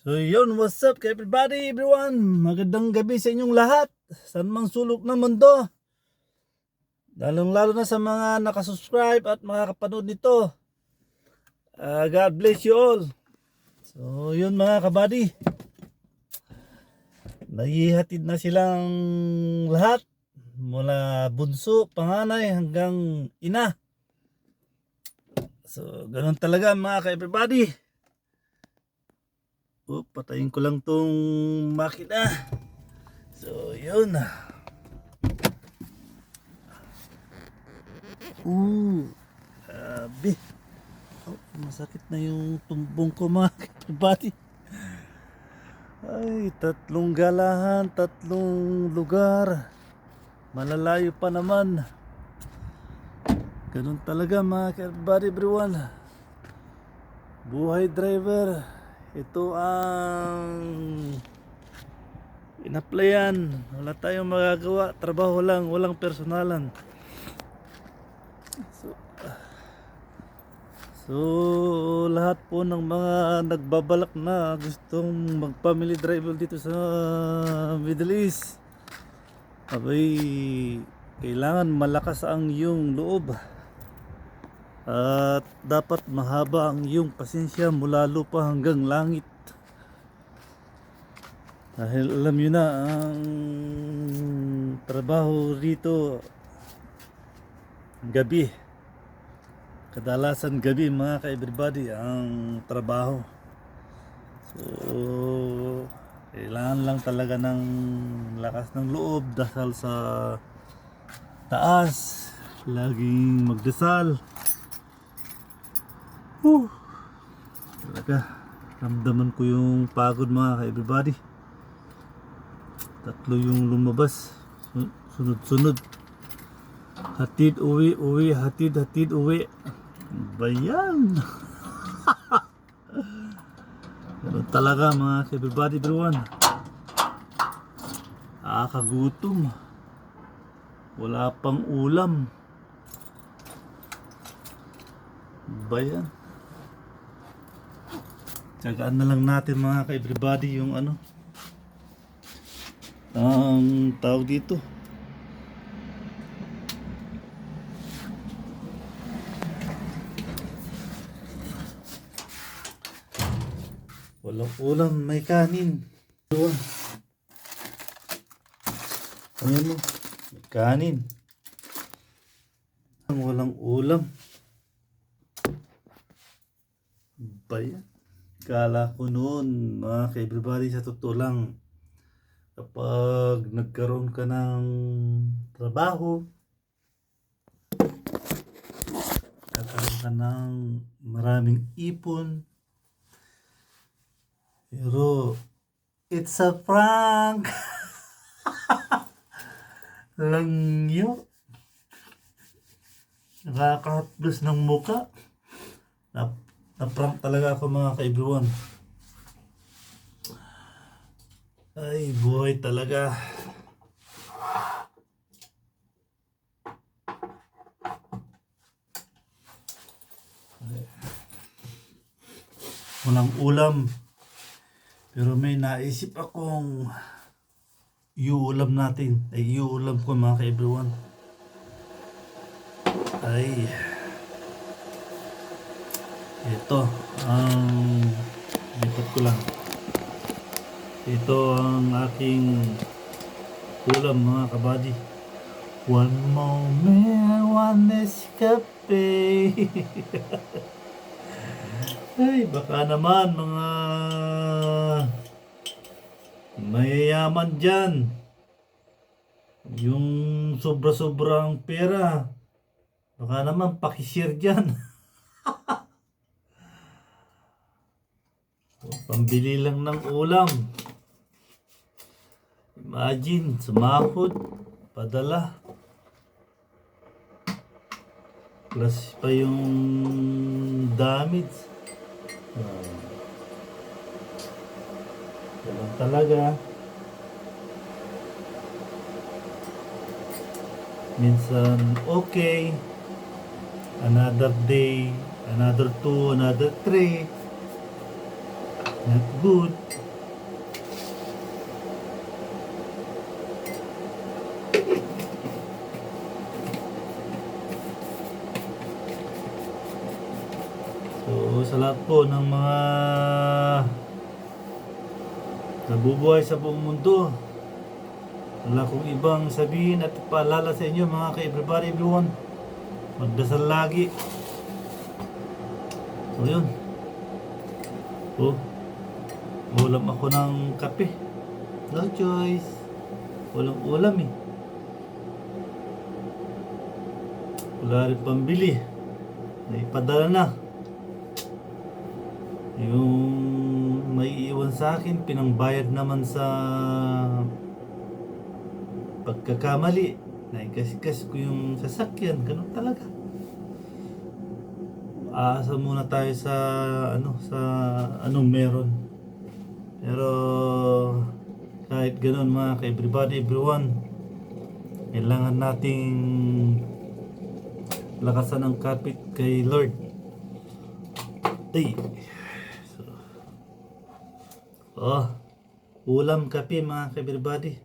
So yun, what's up everybody, everyone? Magandang gabi sa inyong lahat. Saan mang sulok ng mundo. Lalong-lalo na sa mga nakasubscribe at makakapanood nito. God bless you all. So yun mga kabady. Naihatid na silang lahat. Mula bunso, panganay hanggang ina. So ganun talaga mga ka-everybody. Patayin ko lang tong makina. So, yun. Grabe. Masakit na yung tumbong ko mga kapatid. Ay, tatlong galahan, tatlong lugar. Malalayo pa naman. Ganun talaga mga kapatid, everyone. Buhay driver. Ito ang in-applyan. Wala tayong magagawa. Trabaho lang, walang personalan. So lahat po ng mga nagbabalak na gustong mag-family driver dito sa Middle East, abay, kailangan malakas ang iyong loob. At dapat mahaba ang iyong pasensya mula lupa hanggang langit. Dahil alam nyo na, ang trabaho rito gabi. Kadalasan gabi mga ka-everybody ang trabaho. So kailangan lang talaga ng lakas ng loob, dasal sa taas, laging magdasal. Talaga ramdaman ko yung pagod mga ka-everybody. Tatlo yung lumabas sunod-sunod. Hatid uwi, uwi, hatid uwi. Bayan. Ganun talaga mga ka-everybody, everyone. Kagutom. Wala pang ulam. Bayan. Tsagaan na lang natin mga ka-everybody yung ano, ang tawag dito. Walang ulam, may kanin. Ayan mo, may kanin. Walang ulam. Bayan. Kala ko noon mga ka-everybody, sa totoo lang, kapag nagkaroon ka ng trabaho, kakaroon ka ng maraming ipon. Pero it's a prank. Langyo. Nakakahaplos ng muka. Na-prank talaga ako mga ka-everyone. Ay, buhay talaga. Walang ulam. Pero may naisip akong iuulam natin. Ay, iuulam ko mga ka-everyone. Ay, ito ang lipat ko lang. Ito ang aking ulam mga kabady. One moment, one escape. Ay, baka naman mga mayayaman dyan, yung sobra-sobrang pera, baka naman pakishare dyan. Pambili lang ng ulam. Imagine, sumahod, padala, plus pa yung damage. Ganun talaga. Minsan okay, another day, another 2, another 3. Not good. So, sa lahat po ng mga nabubuhay sa buong mundo, wala kong ibang sabihin at paalala sa inyo mga ka-everybody, everyone. Magdasal lagi. So, yun. Oh, ulam ako ng kape. No choice. Walang ulam eh. Wala rin pambili. Naipadala na. Yung may iwan sa akin, pinangbayad naman sa pagkakamali. Naikasikas ko yung sasakyan. Ganun talaga. Aasa muna tayo sa anong meron. Pero kahit ganun mga ka-everybody, everyone, kailangan nating lakasan ang kapit kay Lord. Ay. So, ulam kape mga ka-everybody.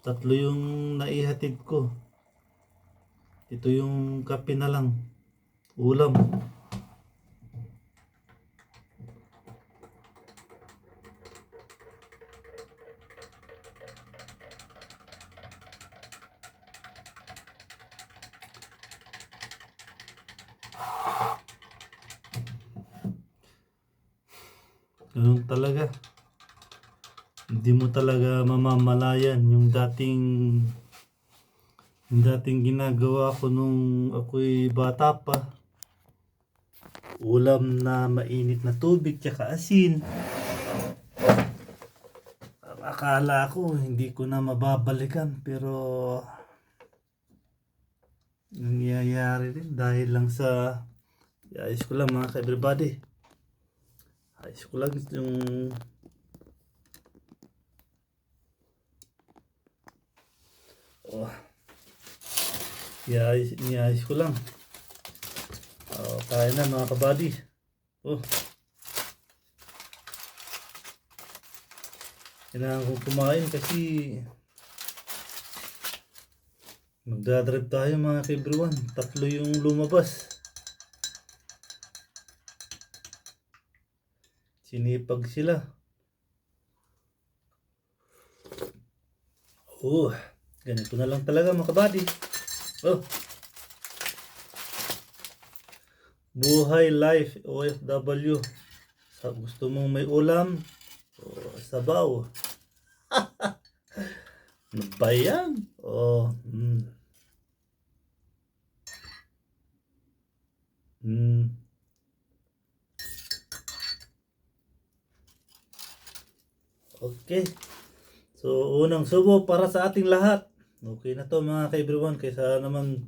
3 yung naihatid ko. Ito yung kape na lang. Ulam. Ganun talaga. Hindi mo talaga mamamalayan yung dating ginagawa ko nung ako'y bata pa. Ulam na mainit na tubig tsaka asin. Akala ko hindi ko na mababalikan, pero nangyayari rin dahil lang sa ayos ko lang mga ka-everybody. Ayos ko lang yung iayos ko lang. Kaya na mga kabady. Kailangan kong kumain kasi magdadrive tayo mga ka-everyone. 3 yung lumabas. Sinipag sila. Ganito na lang talaga mga kabady. Buhay life OFW. Gusto mong may ulam? Sabaw. Ano ba yan? Okay. So, unang subo para sa ating lahat. Okay na to mga ka-everyone. Kaysa naman,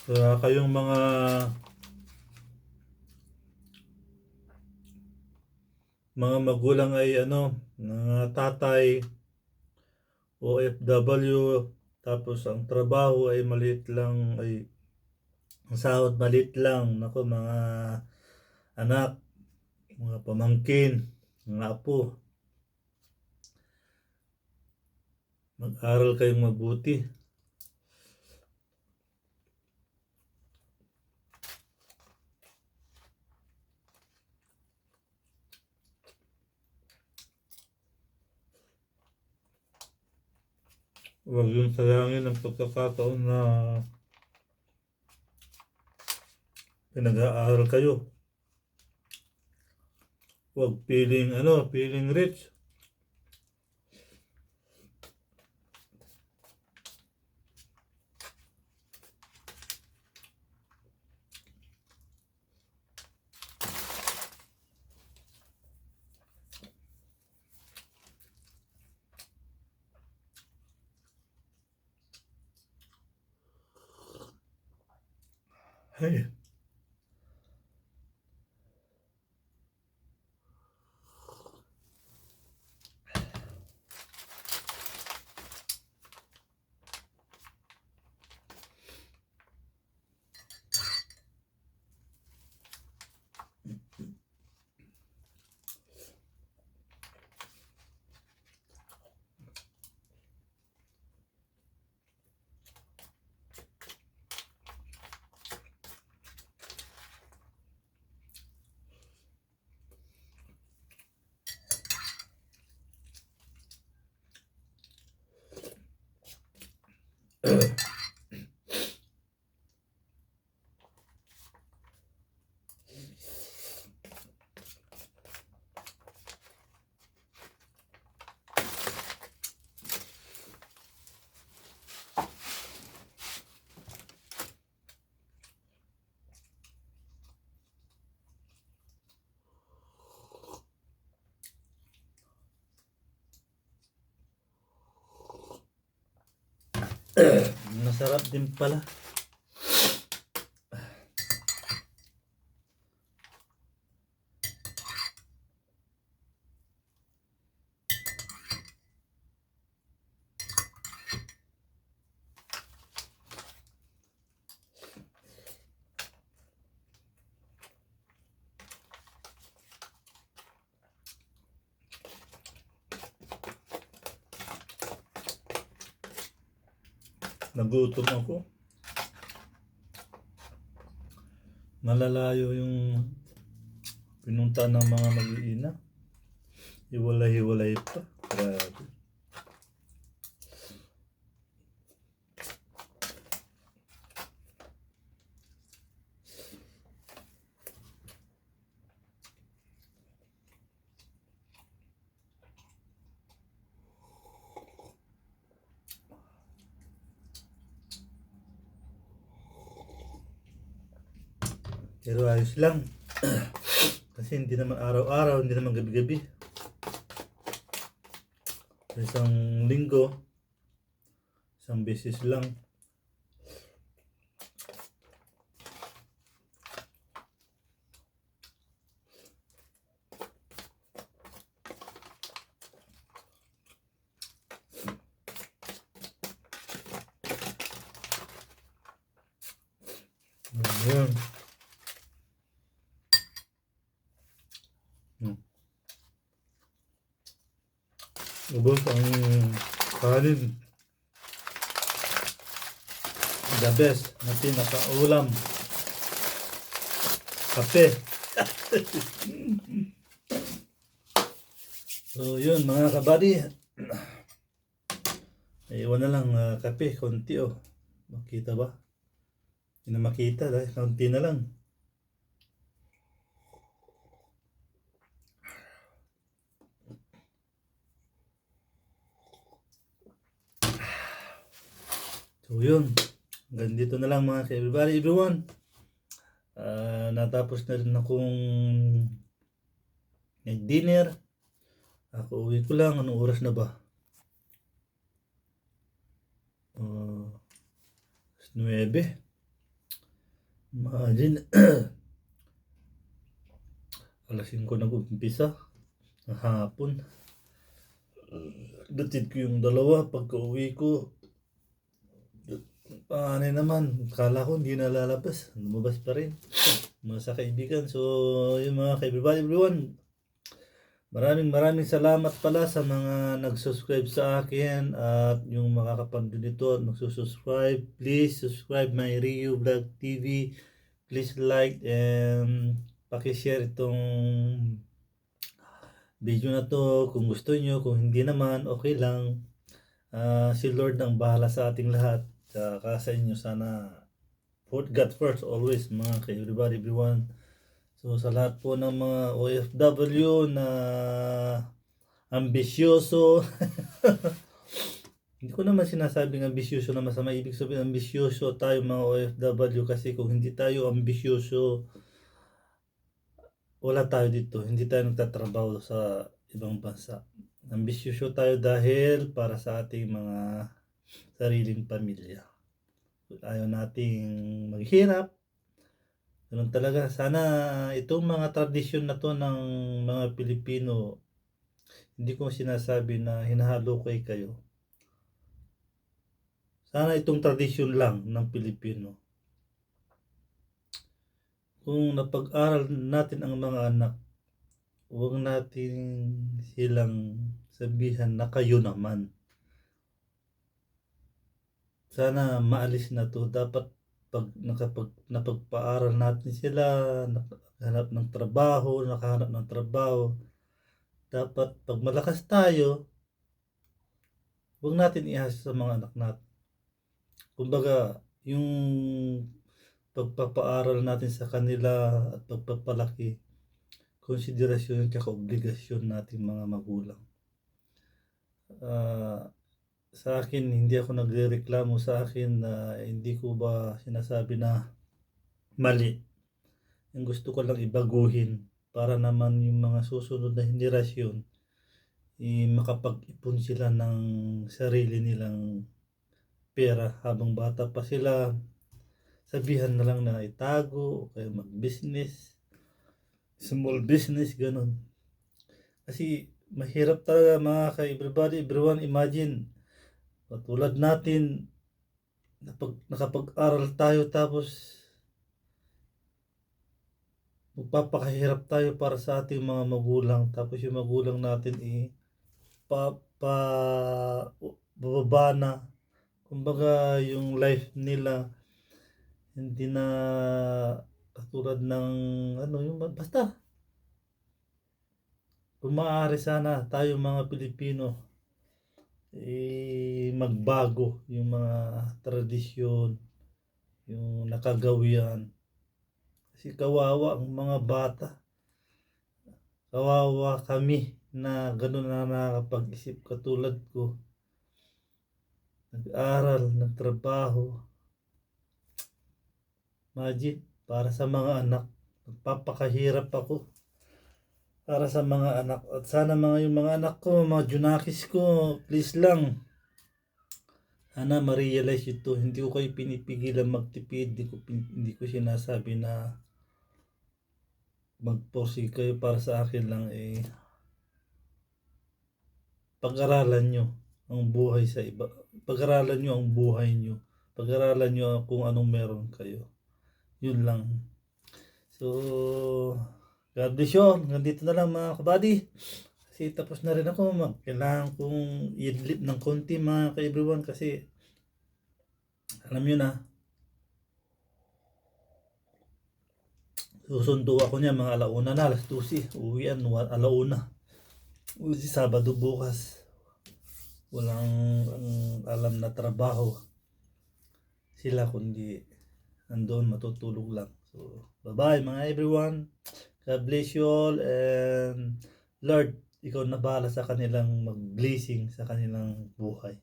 So, kayong mga magulang ay mga tatay OFW, tapos ang trabaho ay maliit lang, ay ang sahod maliit lang. Nako mga anak, mga pamangkin, mga apo, mag-aral kayong mabuti. Huwag yung sayangin ang pagkakataon na pinag-aaral kayo. Huwag feeling rich. Ay. Masarap din pala. Nagutom ako. Malalayo yung pinunta ng mga mag-iina. Hiwalay-hiwalay pa. Grabe. Pero ayos lang. Kasi hindi naman araw-araw, hindi naman gabi-gabi. Isang linggo, isang beses lang. Ayan. Ubos ang kanin. The best na pinakaulam. Kape. So yun mga kabady. Iwan na lang kape, konti oh. Makita ba? Hindi na makita dahil konti na lang. So yun, hanggang dito na lang mga everybody, everyone. Natapos na rin akong nag-dinner. Ako uwi ko lang, anong oras na ba? 9. Imagine, alas 5 nag-umpisa, ng hapon. Datid ko yung dalawa, pagka uwi ko, paano naman, kala ko hindi nalalabas, lumabas pa rin mga sa kaibigan. So yung mga kaibigan, everyone, maraming salamat pala sa mga nag-subscribe sa akin at yung makakapanood nito at magsusubscribe. Please subscribe my Rio Vlog TV. Please like and pakishare itong video na to kung gusto nyo. Kung hindi naman, okay lang. Si Lord ang bahala sa ating lahat. Saka sa inyo sana put God first always mga everybody, everyone. So sa lahat po ng mga OFW na ambisyoso. Hindi ko naman sinasabing ambisyoso na masama. Ibig sabihin ambisyoso tayo mga OFW kasi kung hindi tayo ambisyoso, wala tayo dito. Hindi tayo nagtatrabaho sa ibang bansa. Ambisyoso tayo dahil para sa ating mga sariling pamilya. Ayaw nating maghirap, Ganun talaga. Sana itong mga tradisyon na 'to ng mga Pilipino, hindi ko sinasabi na hinahalukay kayo. Sana itong tradisyon lang ng Pilipino. Kung napag-aral natin ang mga anak, huwag natin silang sabihan na kayo naman. Sana maalis na 'to. Dapat 'pag napagpaaral natin sila, nakahanap ng trabaho, dapat 'pag malakas tayo, huwag natin ihasa sa mga anak natin. Kumbaga, yung pagpapaaral natin sa kanila at pagpapalaki, konsiderasyon at obligasyon nating mga magulang. Sa akin, hindi ako nagrereklamo sa akin na hindi ko ba sinasabi na mali. Yung gusto ko lang ibaguhin para naman yung mga susunod na henerasyon, makapag-ipon sila ng sarili nilang pera habang bata pa sila. Sabihan na lang na itago o kaya mag-business, small business, ganun. Kasi mahirap talaga mga everyone, imagine, katulad natin, nakapag-aral tayo tapos magpapakahirap tayo para sa ating mga magulang, tapos yung magulang natin bababa na. Kumbaga yung life nila hindi na katulad ng yung basta kung maaari sana tayo mga Pilipino magbago yung mga tradisyon, yung nakagawian. Kasi kawawa ang mga bata, kawawa kami na gano'n na nakakapag-isip katulad ko, nag-aral, nagtrabaho. Imagine, para sa mga anak, nagpapakahirap ako para sa mga anak. At sana yung mga anak ko, mga junakis ko, please lang, sana ma-realize ito. Hindi ko kayo pinipigilan magtipid, hindi ko sinasabi na magporsige kayo. Para sa akin lang pag-aralan nyo ang buhay sa iba. Pag-aralan nyo ang buhay nyo. Pag-aralan nyo kung anong meron kayo. Yun lang. So, God bless you. Nandito na lang mga kabady. Kasi tapos na rin ako. Kailangan kong i-adlip ng konti mga ka-everyone. Kasi alam nyo na, susundo ako niya mga alauna na, alas 12. Uwian, alauna. Uwi Sabado bukas. Walang alam na trabaho sila kundi andun matutulog lang. So, bye-bye mga everyone. God bless you all, and Lord, ikaw na bahala sa kanilang mag-blessing sa kanilang buhay.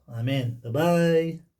So, amen. Bye-bye.